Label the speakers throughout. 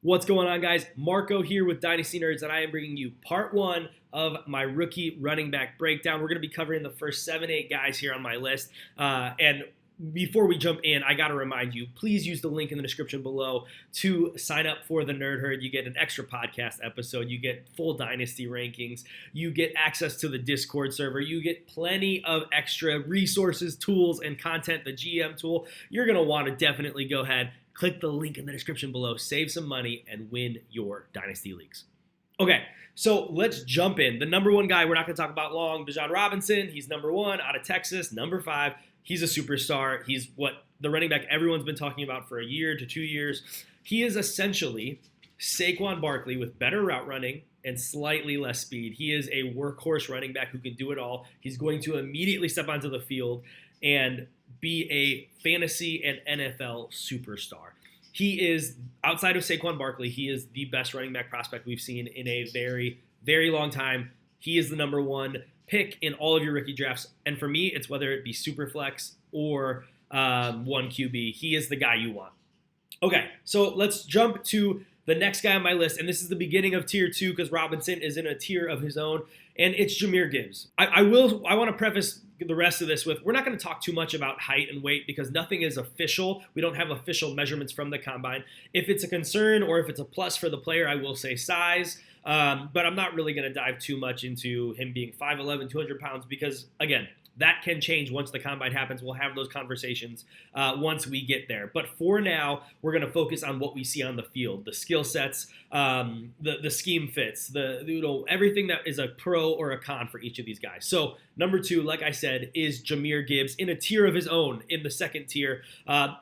Speaker 1: What's going on, guys? Marco here with Dynasty Nerds, and I am bringing you part one of my rookie running back breakdown. We're going to be covering the first 7-8 guys here on my list. And before we jump in, I got to remind you, please use the link in the description below to sign up for the NerdHerd. You get an extra podcast episode. You get full Dynasty rankings. You get access to the Discord server. You get plenty of extra resources, tools, and content, the GM tool. You're going to want to definitely go ahead, click the link in the description below, save some money, and win your Dynasty leagues. Okay, so let's jump in. The number one guy we're not going to talk about long, Bijan Robinson. He's number one out of Texas. Number 5, he's a superstar. He's what the running back everyone's been talking about for a year to 2 years. He is essentially Saquon Barkley with better route running and slightly less speed. He is a workhorse running back who can do it all. He's going to immediately step onto the field and be a fantasy and NFL superstar. He is, outside of Saquon Barkley, he is the best running back prospect we've seen in a very, very long time. He is the number one pick in all of your rookie drafts. And for me, it's whether it be Superflex or 1 QB. He is the guy you want. Okay, so let's jump to the next guy on my list. And this is the beginning of tier 2 because Robinson is in a tier of his own. And it's Jahmyr Gibbs. I want to preface the rest of this with, we're not going to talk too much about height and weight because nothing is official. We don't have official measurements from the combine. If it's a concern or if it's a plus for the player, I will say size. But I'm not really going to dive too much into him being 5'11", 200 pounds because, again, that can change once the combine happens. We'll have those conversations once we get there. But for now, we're going to focus on what we see on the field, the skill sets, the scheme fits, everything that is a pro or a con for each of these guys. So number 2, like I said, is Jahmyr Gibbs in a tier of his own, in the second tier.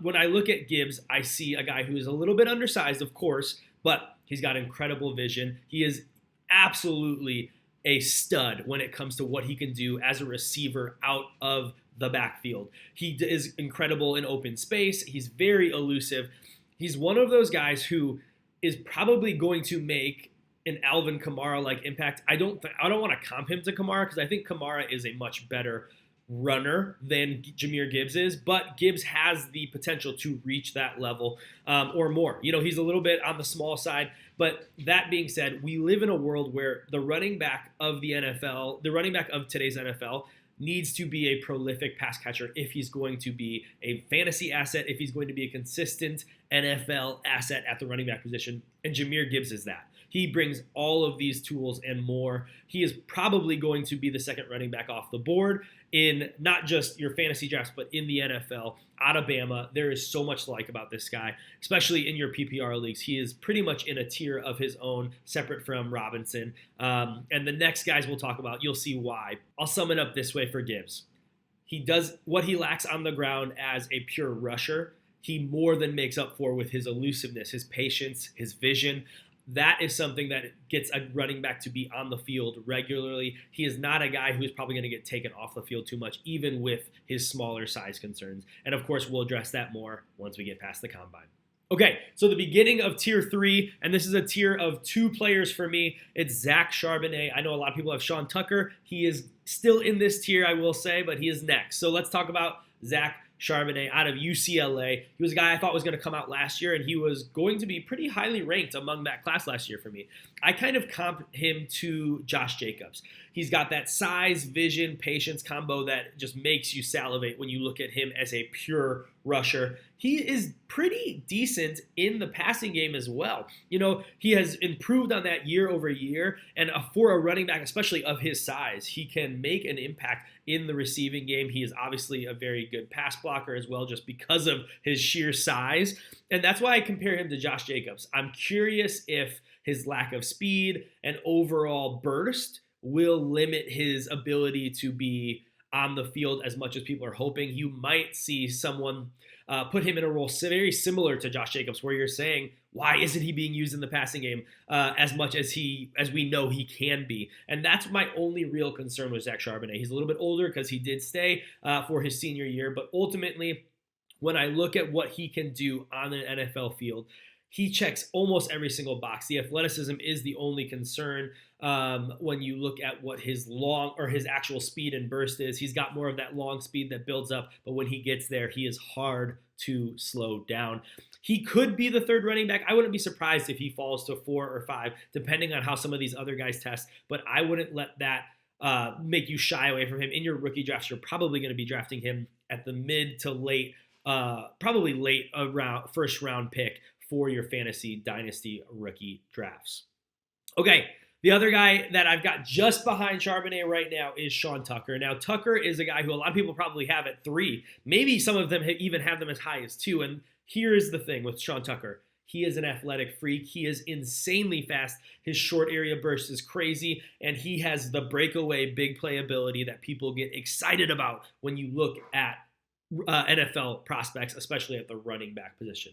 Speaker 1: When I look at Gibbs, I see a guy who is a little bit undersized, of course, but he's got incredible vision. He is absolutely a stud when it comes to what he can do as a receiver out of the backfield. He is incredible in open space. He's very elusive. He's one of those guys who is probably going to make an Alvin Kamara-like impact. I don't want to comp him to Kamara because I think Kamara is a much better runner than Jahmyr Gibbs is, but Gibbs has the potential to reach that level or more. He's a little bit on the small side, but that being said, we live in a world where the running back of the NFL, the running back of today's NFL, needs to be a prolific pass catcher if he's going to be a fantasy asset, if he's going to be a consistent NFL asset at the running back position, and Jahmyr Gibbs is that. He brings all of these tools and more. He is probably going to be the second running back off the board in not just your fantasy drafts, but in the NFL. Out of Bama, there is so much to like about this guy, especially in your PPR leagues. He is pretty much in a tier of his own, separate from Robinson. And the next guys we'll talk about, you'll see why. I'll sum it up this way for Gibbs. He does what he lacks on the ground as a pure rusher. He more than makes up for with his elusiveness, his patience, his vision. That is something that gets a running back to be on the field regularly. He is not a guy who is probably going to get taken off the field too much, even with his smaller size concerns. And of course, we'll address that more once we get past the combine. Okay, so the beginning of tier 3, and this is a tier of 2 players for me. It's Zach Charbonnet. I know a lot of people have Sean Tucker. He is still in this tier, I will say, but he is next. So let's talk about Zach Charbonnet out of UCLA. He was a guy I thought was going to come out last year, and he was going to be pretty highly ranked among that class last year for me. I kind of comp him to Josh Jacobs. He's got that size, vision, patience combo that just makes you salivate when you look at him as a pure rusher. He is pretty decent in the passing game as well. He has improved on that year over year, and for a running back, especially of his size, he can make an impact in the receiving game. He is obviously a very good pass blocker as well, just because of his sheer size, and that's why I compare him to Josh Jacobs. I'm curious if his lack of speed and overall burst will limit his ability to be on the field as much as people are hoping. You might see someone put him in a role very similar to Josh Jacobs, where you're saying, why isn't he being used in the passing game as much as we know he can be? And that's my only real concern with Zach Charbonnet. He's a little bit older because he did stay for his senior year, but ultimately, when I look at what he can do on an NFL field, he checks almost every single box. The athleticism is the only concern when you look at what his actual speed and burst is. He's got more of that long speed that builds up, but when he gets there, he is hard to slow down. He could be the third running back. I wouldn't be surprised if he falls to 4 or 5, depending on how some of these other guys test, but I wouldn't let that make you shy away from him. In your rookie drafts, you're probably going to be drafting him at the mid to late, probably late first round pick for your fantasy dynasty rookie drafts. Okay, the other guy that I've got just behind Charbonnet right now is Sean Tucker. Now, Tucker is a guy who a lot of people probably have at 3. Maybe some of them even have them as high as 2. And here's the thing with Sean Tucker. He is an athletic freak. He is insanely fast. His short area burst is crazy, and he has the breakaway big play ability that people get excited about when you look at NFL prospects, especially at the running back position.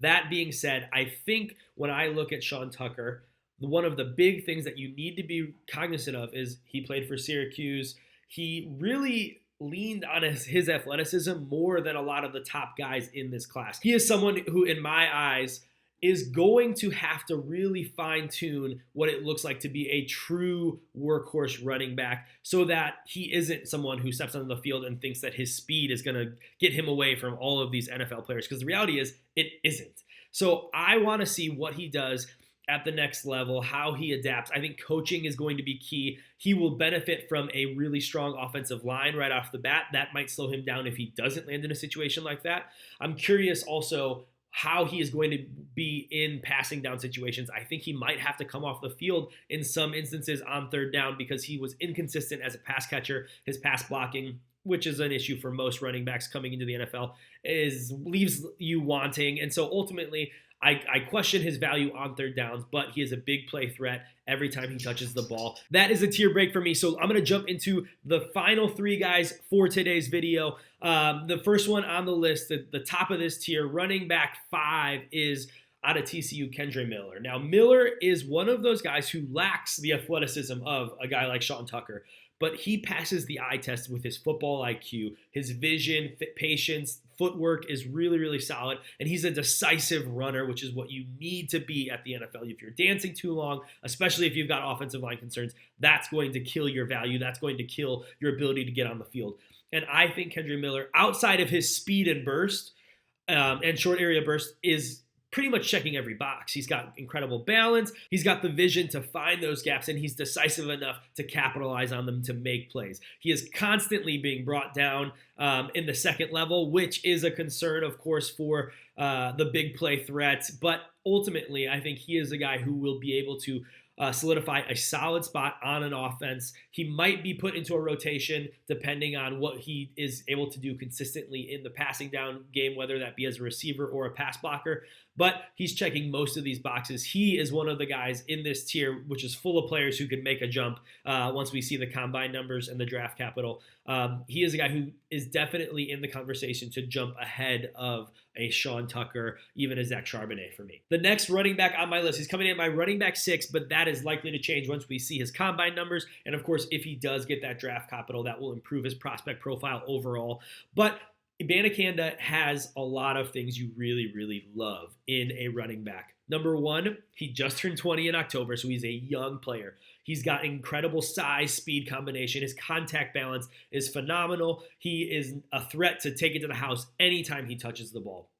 Speaker 1: That being said, I think when I look at Sean Tucker, one of the big things that you need to be cognizant of is he played for Syracuse. He really leaned on his athleticism more than a lot of the top guys in this class. He is someone who, in my eyes, is going to have to really fine-tune what it looks like to be a true workhorse running back so that he isn't someone who steps onto the field and thinks that his speed is going to get him away from all of these NFL players, because the reality is it isn't. So I want to see what he does at the next level, how he adapts. I think coaching is going to be key. He will benefit from a really strong offensive line right off the bat. That might slow him down if he doesn't land in a situation like that. I'm curious also how he is going to be in passing down situations. I think he might have to come off the field in some instances on third down because he was inconsistent as a pass catcher. His pass blocking, which is an issue for most running backs coming into the NFL, leaves you wanting. And so ultimately, I question his value on third downs, but he is a big play threat every time he touches the ball. That is a tier break for me, so I'm going to jump into the final 3 guys for today's video. The first one on the list, the top of this tier, running back 5, is out of TCU, Kendre Miller. Now, Miller is one of those guys who lacks the athleticism of a guy like Sean Tucker, but he passes the eye test with his football IQ, his vision, patience, footwork is really, really solid, and he's a decisive runner, which is what you need to be at the NFL. If you're dancing too long, especially if you've got offensive line concerns, that's going to kill your value. That's going to kill your ability to get on the field. And I think Kendre Miller, outside of his speed and burst and short area burst, is pretty much checking every box. He's got incredible balance. He's got the vision to find those gaps, and he's decisive enough to capitalize on them to make plays. He is constantly being brought down in the second level, which is a concern, of course, for the big play threats. But ultimately, I think he is a guy who will be able to solidify a solid spot on an offense. He might be put into a rotation depending on what he is able to do consistently in the passing down game, whether that be as a receiver or a pass blocker. But he's checking most of these boxes. He is one of the guys in this tier, which is full of players who could make a jump once we see the combine numbers and the draft capital. He is a guy who is definitely in the conversation to jump ahead of a Sean Tucker, even a Zach Charbonnet for me. The next running back on my list is coming in at my running back 6, but that is likely to change once we see his combine numbers. And of course, if he does get that draft capital, that will improve his prospect profile overall. But Abanikanda has a lot of things you really, really love in a running back. Number 1, he just turned 20 in October, so he's a young player. He's got incredible size, speed combination. His contact balance is phenomenal. He is a threat to take it to the house anytime he touches the ball.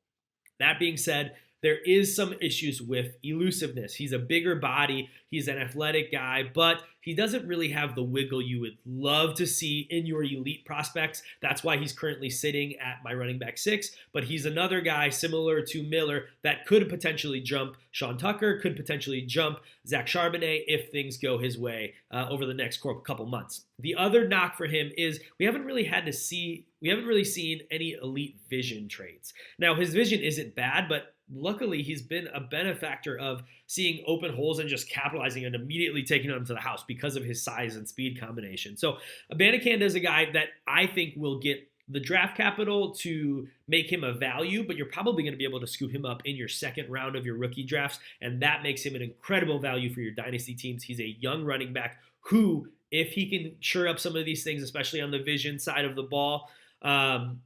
Speaker 1: That being said, there is some issues with elusiveness. He's a bigger body. He's an athletic guy, but he doesn't really have the wiggle you would love to see in your elite prospects. That's why he's currently sitting at my running back 6, but he's another guy similar to Miller that could potentially jump Sean Tucker, could potentially jump Zach Charbonnet if things go his way over the next couple months. The other knock for him is we haven't really seen any elite vision traits. Now, his vision isn't bad, but luckily, he's been a benefactor of seeing open holes and just capitalizing and immediately taking them to the house because of his size and speed combination. So Abanikanda is a guy that I think will get the draft capital to make him a value, but you're probably going to be able to scoop him up in your second round of your rookie drafts, and that makes him an incredible value for your dynasty teams. He's a young running back who, if he can sure up some of these things, especially on the vision side of the ball,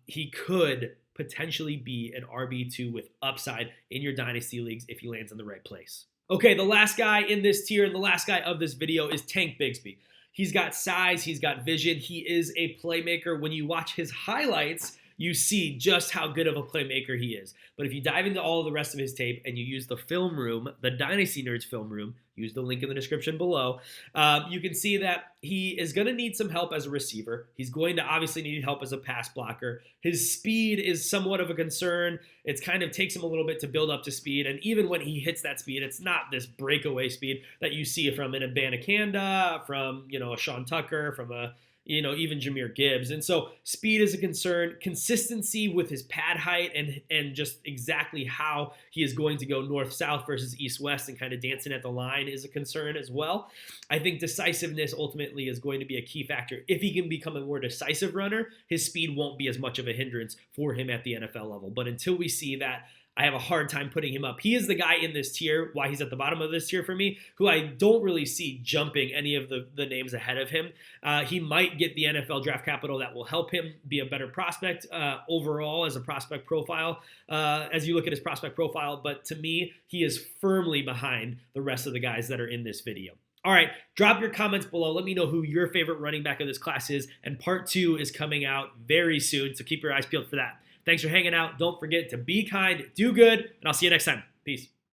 Speaker 1: he could potentially be an RB2 with upside in your dynasty leagues if he lands in the right place. Okay, the last guy in this tier and the last guy of this video is Tank Bigsby. He's got size, he's got vision, he is a playmaker. When you watch his highlights, you see just how good of a playmaker he is. But if you dive into all of the rest of his tape and you use the film room, the Dynasty Nerds film room, use the link in the description below, you can see that he is going to need some help as a receiver. He's going to obviously need help as a pass blocker. His speed is somewhat of a concern. It kind of takes him a little bit to build up to speed. And even when he hits that speed, it's not this breakaway speed that you see from an Abanikanda, from, a Sean Tucker, from a even Jahmyr Gibbs. And so speed is a concern. Consistency with his pad height and just exactly how he is going to go north-south versus east-west and kind of dancing at the line is a concern as well. I think decisiveness ultimately is going to be a key factor. If he can become a more decisive runner, his speed won't be as much of a hindrance for him at the NFL level. But until we see that, I have a hard time putting him up. He is the guy in this tier, why he's at the bottom of this tier for me, who I don't really see jumping any of the names ahead of him. He might get the NFL draft capital that will help him be a better prospect overall as a prospect profile, as you look at his prospect profile. But to me, he is firmly behind the rest of the guys that are in this video. All right, drop your comments below. Let me know who your favorite running back of this class is. And part 2 is coming out very soon, so keep your eyes peeled for that. Thanks for hanging out. Don't forget to be kind, do good, and I'll see you next time. Peace.